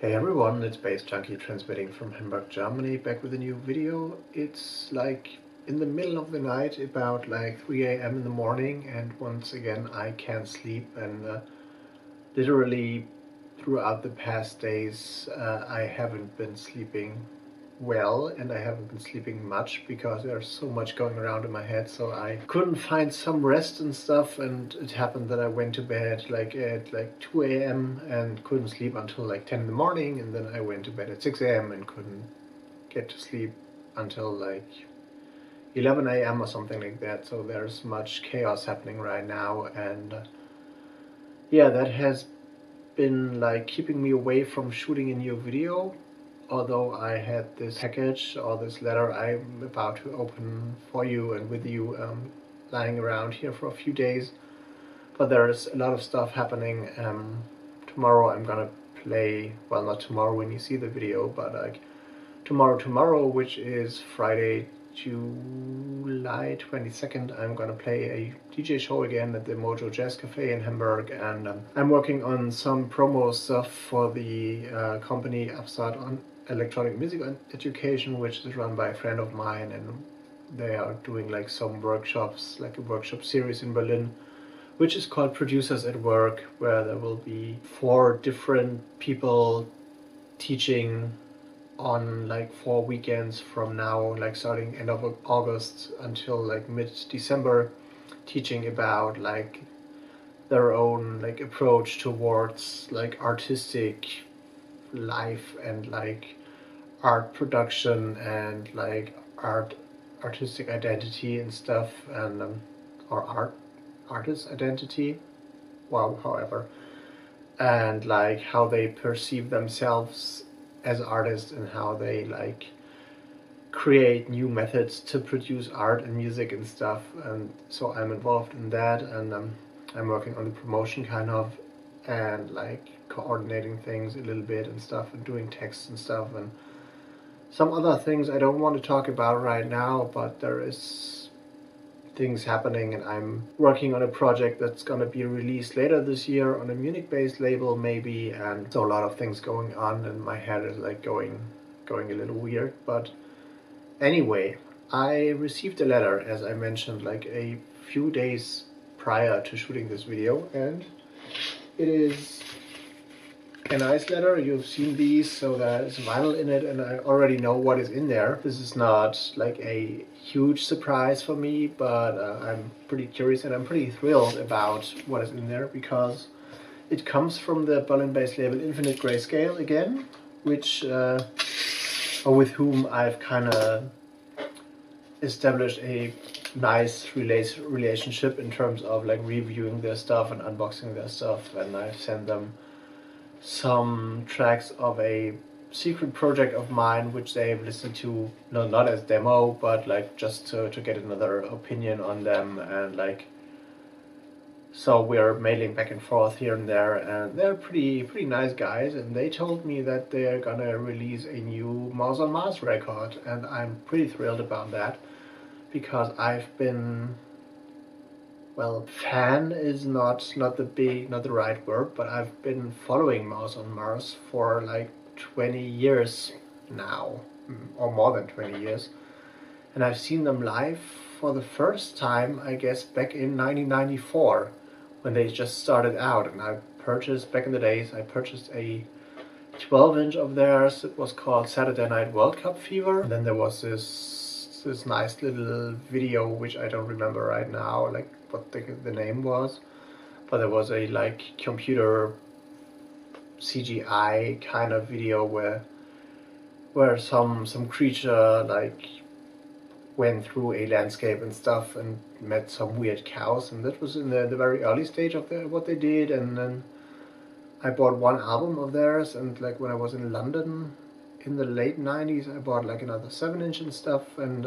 Hey everyone, it's baze.djunkiii transmitting from Hamburg, Germany, back with a new video. It's like in the middle of the night, about like 3 a.m. in the morning, and once again I can't sleep, and literally throughout the past days I haven't been sleeping well, and I haven't been sleeping much because there's so much going around in my head, so I couldn't find some rest and stuff, and it happened that I went to bed like at like 2 a.m. and couldn't sleep until like 10 in the morning, and then I went to bed at 6 a.m. and couldn't get to sleep until like 11 a.m. or something like that. So there's much chaos happening right now, and yeah, that has been like keeping me away from shooting a new video. Although I had this package or this letter I'm about to open for you and with you lying around here for a few days. But there's a lot of stuff happening. Tomorrow I'm gonna play, well, not tomorrow when you see the video, but like tomorrow, which is Friday, July 22nd, I'm gonna play a DJ show again at the Mojo Jazz Cafe in Hamburg, and I'm working on some promo stuff for the company Upstart on Electronic Music Education, which is run by a friend of mine, and they are doing like some workshops, like a workshop series in Berlin, which is called Producers at Work, where there will be 4 different people teaching on like 4 weekends from now, like starting end of August until like mid-December, teaching about like their own like approach towards like artistic life and like art production and like artistic identity and stuff, and or artist identity, well, however, and like how they perceive themselves as artists and how they like create new methods to produce art and music and stuff. And so I'm involved in that, and I'm working on the promotion kind of, and like coordinating things a little bit and stuff, and doing texts and stuff, and some other things I don't want to talk about right now, but there is things happening, and I'm working on a project that's gonna be released later this year on a Munich-based label maybe, and so a lot of things going on, and my head is like going a little weird. But anyway, I received a letter, as I mentioned, like a few days prior to shooting this video, and it is a nice letter. You've seen these, so there's vinyl in it, and I already know what is in there. This is not like a huge surprise for me, but I'm pretty curious and I'm pretty thrilled about what is in there, because it comes from the Berlin-based label Infinite Grayscale again, which or with whom I've kind of established a nice relationship in terms of like reviewing their stuff and unboxing their stuff, and I've sent them some tracks of a secret project of mine, which they've listened to, no, not as demo, but like just to get another opinion on them, and like, so we're mailing back and forth here and there, and they're pretty nice guys, and they told me that they're gonna release a new Mouse on Mars record, and I'm pretty thrilled about that, because I've been, well, fan is not the right word, but I've been following Mouse on Mars for like 20 years now, or more than 20 years, and I've seen them live for the first time, I guess, back in 1994, when they just started out. And I purchased, back in the days, I purchased a 12-inch of theirs. It was called Saturday Night World Cup Fever, and then there was this nice little video, which I don't remember right now, like what the name was, but there was a like computer CGI kind of video where some creature like went through a landscape and stuff and met some weird cows, and that was in the very early stage of what they did. And then I bought one album of theirs, and like when I was in London in the late 90s, I bought like another 7-inch and stuff, and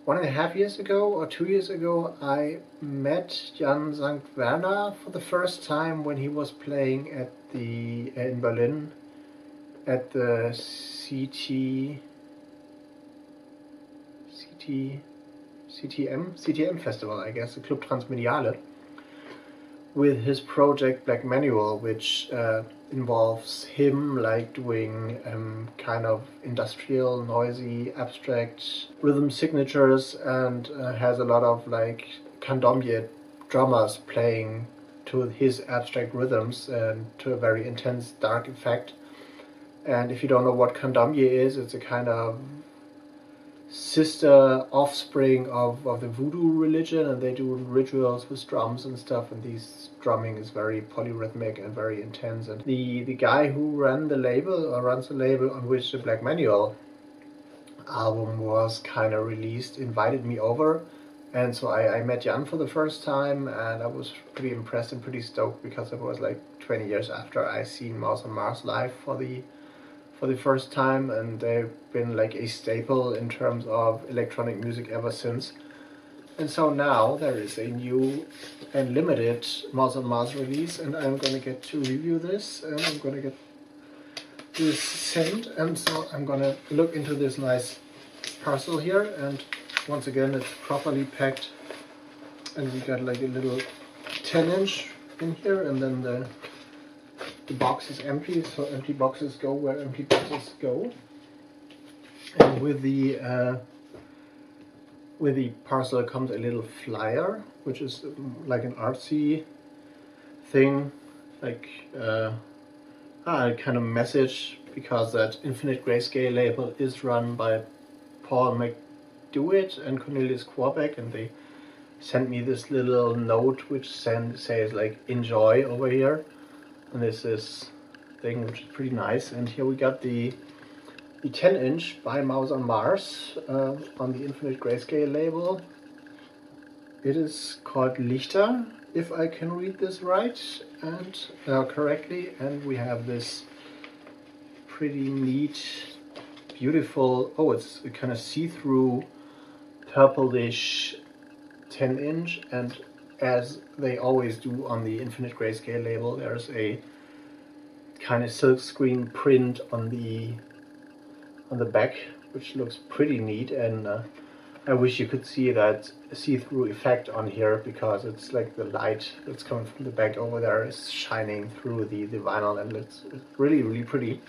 1.5 years ago or 2 years ago, I met Jan St. Werner for the first time when he was playing at in Berlin at the CTM festival, I guess, the Club Transmediale, with his project Black Manual, which involves him like doing kind of industrial, noisy, abstract rhythm signatures, and has a lot of like candomblé drummers playing to his abstract rhythms and to a very intense dark effect. And if you don't know what candomblé is, it's a kind of sister offspring of the voodoo religion, and they do rituals with drums and stuff, and these drumming is very polyrhythmic and very intense. And the guy who runs the label on which the Black Manual album was kind of released invited me over, and so I met Jan for the first time, and I was pretty impressed and pretty stoked because it was like 20 years after I seen Mouse on Mars live for the first time, and they've been like a staple in terms of electronic music ever since. And so now there is a new and limited Mouse on Mars release, and I'm gonna get to review this, and I'm gonna get this sent, and so I'm gonna look into this nice parcel here, and once again it's properly packed, and we got like a little 10-inch in here, and then the box is empty, so empty boxes go where empty boxes go. And with the parcel comes a little flyer, which is like an artsy thing, like a kind of message, because that Infinite Grayscale label is run by Paul McDewitt and Cornelius Quabeck, and they sent me this little note which says like enjoy over here. And this is thing which is pretty nice. And here we got the 10-inch by Mouse on Mars on the Infinite Grayscale label. It is called Lichter, if I can read this right and correctly. And we have this pretty neat, beautiful, it's a kind of see-through purplish 10-inch, and as they always do on the Infinite Grayscale label, there's a kind of silkscreen print on the back, which looks pretty neat. And I wish you could see that see-through effect on here, because it's like the light that's coming from the back over there is shining through the vinyl, and it's really, really pretty.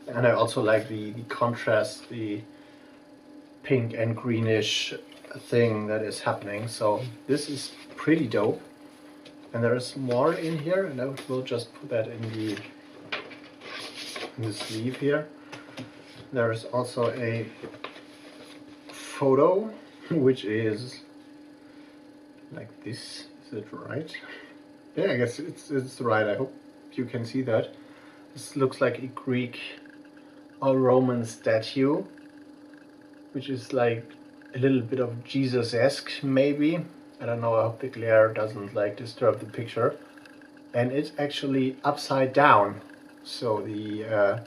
And I also like the contrast, the pink and greenish thing that is happening. So this is pretty dope. And there is more in here, and I will just put that in the sleeve here. There is also a photo, which is like this. Is it right? Yeah, I guess it's right. I hope you can see that. This looks like a Greek or Roman statue, which is like a little bit of Jesus-esque, maybe. I don't know, I hope the glare doesn't like disturb the picture. And it's actually upside down. So the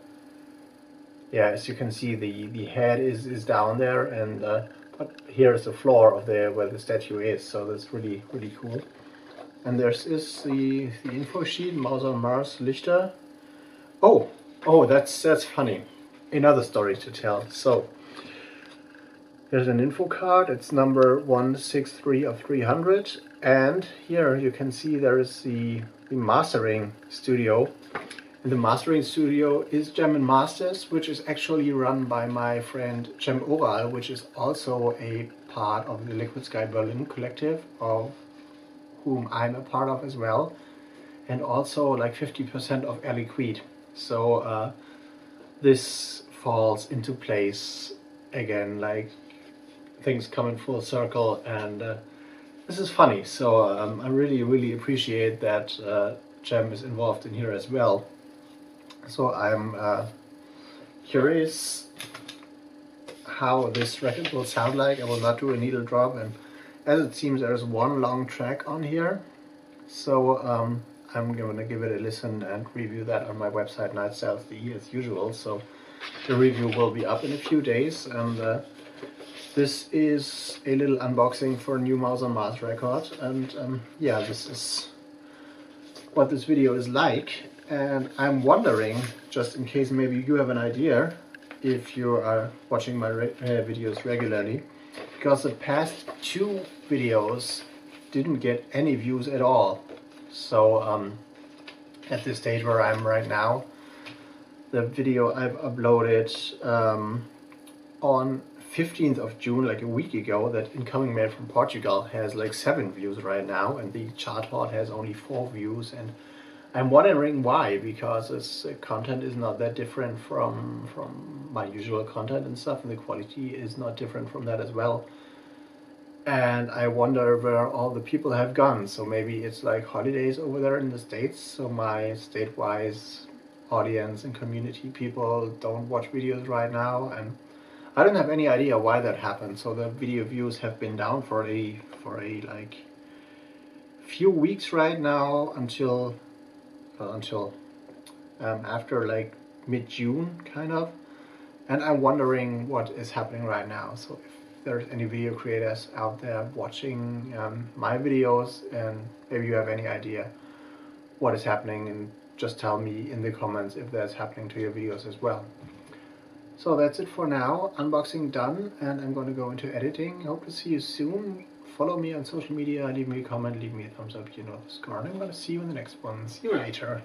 as you can see, the head is down there, and but here is the floor of where the statue is. So that's really, really cool. And there's the info sheet, Mouse on Mars, Lichter. Oh, that's funny. Another story to tell. So there's an info card. It's number 163 of 300, and here you can see there is the mastering studio. And the mastering studio is Gem & Masters, which is actually run by my friend Cem Oral, which is also a part of the Liquid Sky Berlin collective, of whom I'm a part of as well, and also like 50% of Air Liquid. So this falls into place again, like things come in full circle, and this is funny. So I really, really appreciate that Gem is involved in here as well. So I'm curious how this record will sound like. I will not do a needle drop, and as it seems there's one long track on here, so I'm gonna give it a listen and review that on my website nightstyles.de as usual. So the review will be up in a few days, and this is a little unboxing for a new Mouse on Mars record, and yeah, this is what this video is like. And I'm wondering, just in case maybe you have an idea, if you are watching my videos regularly, because the past two videos didn't get any views at all. So at this stage where I'm right now, the video I've uploaded on 15th of June, like a week ago, that Incoming Mail from Portugal has like 7 views right now, and the Charthot has only 4 views, and I'm wondering why, because this content is not that different from my usual content and stuff, and the quality is not different from that as well. And I wonder where all the people have gone. So maybe it's like holidays over there in the States, so my state-wise audience and community people don't watch videos right now, and I don't have any idea why that happened. So the video views have been down for a like few weeks right now until after like mid-June kind of, and I'm wondering what is happening right now. So if there's any video creators out there watching my videos and maybe you have any idea what is happening, and just tell me in the comments if that's happening to your videos as well. So that's it for now. Unboxing done, and I'm going to go into editing. Hope to see you soon. Follow me on social media, leave me a comment, leave me a thumbs up, you know the score, and I'm going to see you in the next one. See you later.